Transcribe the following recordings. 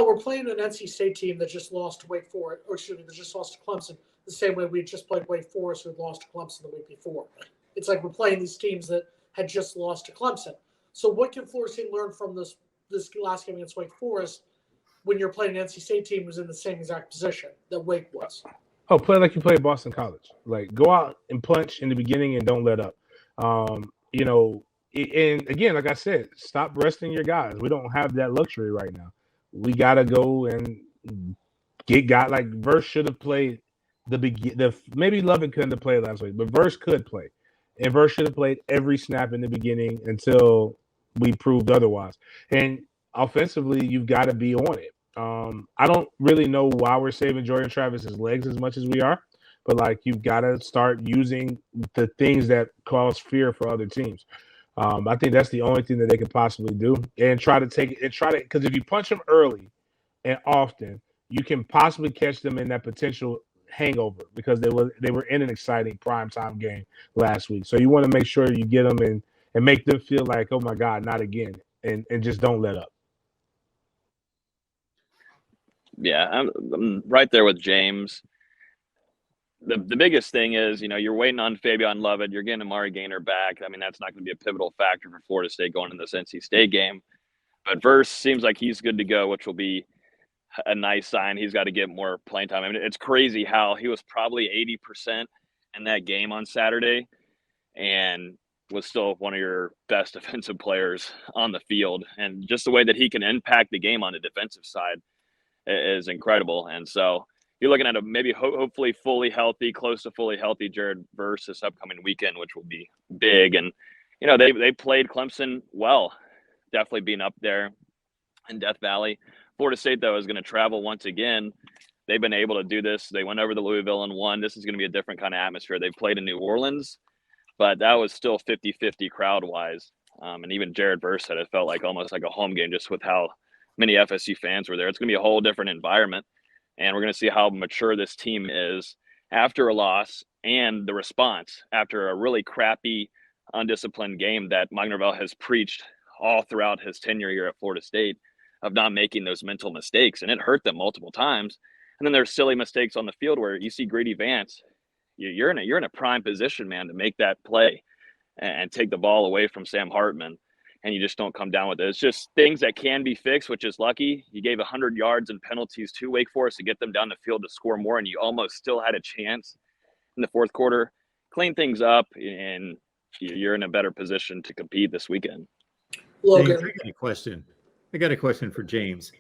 Well, we're playing an NC State team that just lost to Wake Forest, or excuse me, that just lost to Clemson, the same way we just played Wake Forest, who had lost to Clemson the week before. It's like we're playing these teams that had just lost to Clemson. So what can Florida State learn from this last game against Wake Forest when you're playing an NC State team who's in the same exact position that Wake was? Oh, play like you play at Boston College. Like, go out and punch in the beginning and don't let up. You know, and again, like I said, stop resting your guys. We don't have that luxury right now. We got to go and get guys. Like, Verse should have played maybe Lovett couldn't have played last week, but Verse could play. And Verse should have played every snap in the beginning until we proved otherwise. And offensively, you've got to be on it. I don't really know why we're saving Jordan Travis's legs as much as we are, but like, you've got to start using the things that cause fear for other teams. I think that's the only thing that they could possibly do, and try to because if you punch them early and often, you can possibly catch them in that potential hangover because they were in an exciting primetime game last week. So you want to make sure you get them and make them feel like, oh my God, not again, and just don't let up. Yeah, I'm right there with James. The biggest thing is, you know, you're waiting on Fabian Lovett. You're getting Amari Gaynor back. I mean, that's not going to be a pivotal factor for Florida State going in this NC State game. But Verse seems like he's good to go, which will be a nice sign. He's got to get more playing time. I mean, it's crazy how he was probably 80% in that game on Saturday and was still one of your best defensive players on the field. And just the way that he can impact the game on the defensive side is incredible. And so you're looking at a maybe hopefully fully healthy, close to fully healthy Jared Verse this upcoming weekend, which will be big. And, you know, they played Clemson well, definitely being up there in Death Valley. Florida State, though, is going to travel once again. They've been able to do this. They went over to Louisville and won. This is going to be a different kind of atmosphere. They played in New Orleans, but that was still 50-50 crowd-wise. And even Jared Verse said it felt like almost like a home game just with how many FSU fans were there. It's going to be a whole different environment. And we're going to see how mature this team is after a loss and the response after a really crappy, undisciplined game that Mike Norvell has preached all throughout his tenure here at Florida State of not making those mental mistakes. And it hurt them multiple times. And then there's silly mistakes on the field where you see Grady Vance. You're in a prime position, man, to make that play and take the ball away from Sam Hartman. And you just don't come down with it. It's just things that can be fixed, which is lucky. You gave 100 yards and penalties to Wake Forest to get them down the field to score more, and you almost still had a chance in the fourth quarter. Clean things up, and you're in a better position to compete this weekend. Logan, I got a question for James.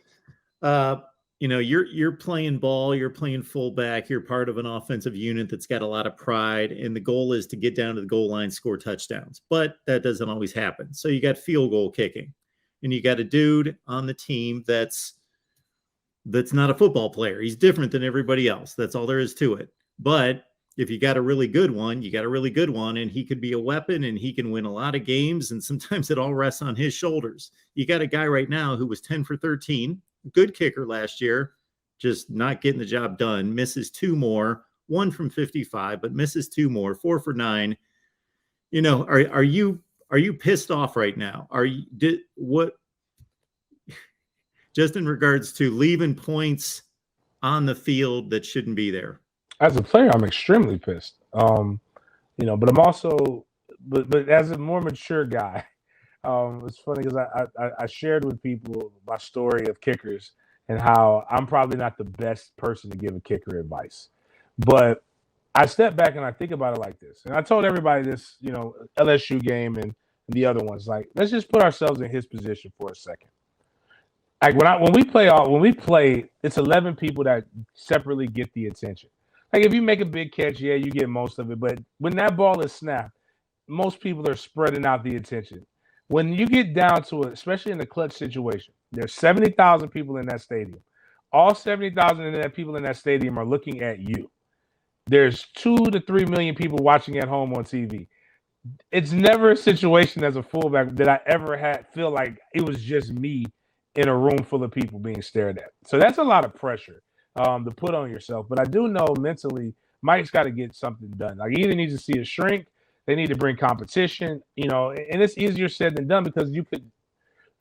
You know, you're playing ball, you're playing fullback, you're part of an offensive unit that's got a lot of pride, and the goal is to get down to the goal line, score touchdowns. But that doesn't always happen. So you got field goal kicking, and you got a dude on the team that's not a football player. He's different than everybody else. That's all there is to it. But if you got a really good one, you got a really good one, and he could be a weapon, and he can win a lot of games, and sometimes it all rests on his shoulders. You got a guy right now who was 10 for 13, good kicker last year, just not getting the job done, misses two more, 1 from 55, but misses two more, 4 for 9. You know, are you pissed off right now? Just in regards to leaving points on the field that shouldn't be there? As a player, I'm extremely pissed. You know, but I'm also, but as a more mature guy, it's funny because I shared with people my story of kickers and how I'm probably not the best person to give a kicker advice. But I step back and I think about it like this. And I told everybody this, you know, LSU game and the other ones, like, let's just put ourselves in his position for a second. Like when we play, it's 11 people that separately get the attention. Like if you make a big catch, yeah, you get most of it. But when that ball is snapped, most people are spreading out the attention. When you get down to it, especially in the clutch situation, there's 70,000 people in that stadium. All 70,000 people in that stadium are looking at you. There's 2 to 3 million people watching at home on TV. It's never a situation as a fullback that I ever feel like it was just me in a room full of people being stared at. So that's a lot of pressure to put on yourself. But I do know mentally Mike's got to get something done. Like he either needs to see a shrink, they need to bring competition, you know, and it's easier said than done because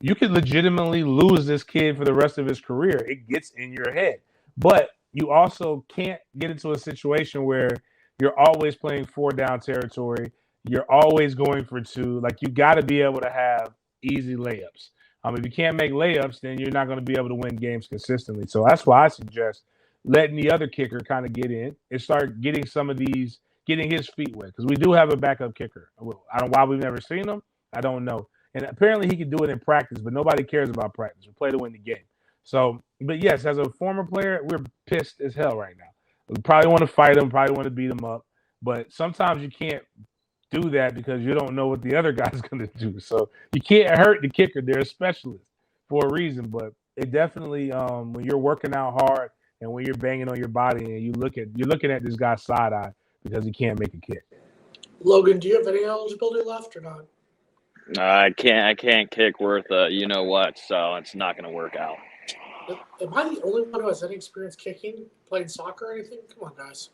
you could legitimately lose this kid for the rest of his career. It gets in your head. But you also can't get into a situation where you're always playing 4-down territory. You're always going for 2. Like, you got to be able to have easy layups. If you can't make layups, then you're not going to be able to win games consistently. So that's why I suggest letting the other kicker kind of get in and start getting getting his feet wet. Because we do have a backup kicker. I don't know why we've never seen him. I don't know. And apparently he can do it in practice, but nobody cares about practice. We play to win the game. So, but yes, as a former player, we're pissed as hell right now. We probably want to fight him, probably want to beat him up. But sometimes you can't do that because you don't know what the other guy's going to do. So you can't hurt the kicker. They're a specialist for a reason. But it definitely, when you're working out hard and when you're banging on your body and you're looking at this guy side eye because he can't make a kick. Logan, do you have any eligibility left or not? I can't kick worth you know what, so it's not going to work out. Am I the only one who has any experience kicking, playing soccer or anything? Come on, guys.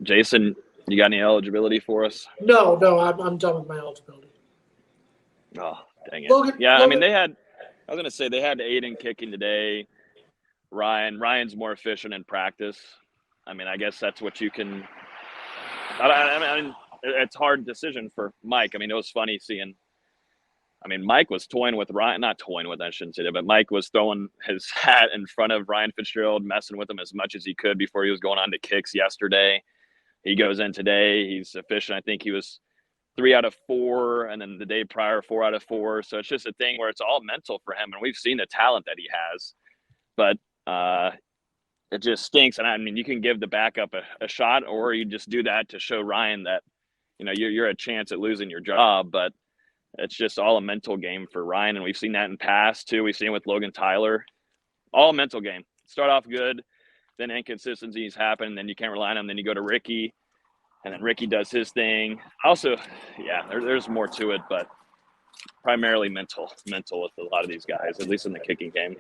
Jason, you got any eligibility for us? No, I'm done with my eligibility. Oh, dang it. Logan, Yeah, Logan. I was going to say they had Aiden kicking today. Ryan's more efficient in practice. I mean, I guess that's what you can I mean, it's a hard decision for Mike. I mean, it was funny seeing Mike was toying with Ryan, not toying with, I shouldn't say that, but Mike was throwing his hat in front of Ryan Fitzgerald, messing with him as much as he could before he was going on to kicks yesterday. He goes in today. He's efficient. I think he was 3 out of 4, and then the day prior, 4 out of 4. So it's just a thing where it's all mental for him, and we've seen the talent that he has. But it just stinks. And I mean, you can give the backup a shot, or you just do that to show Ryan that, you're a chance at losing your job. But it's just all a mental game for Ryan. And we've seen that in past too. We've seen it with Logan Tyler, all a mental game. Start off good, then inconsistencies happen. Then you can't rely on him. Then you go to Ricky, and then Ricky does his thing. Also, yeah, there's more to it, but primarily mental with a lot of these guys, at least in the kicking game.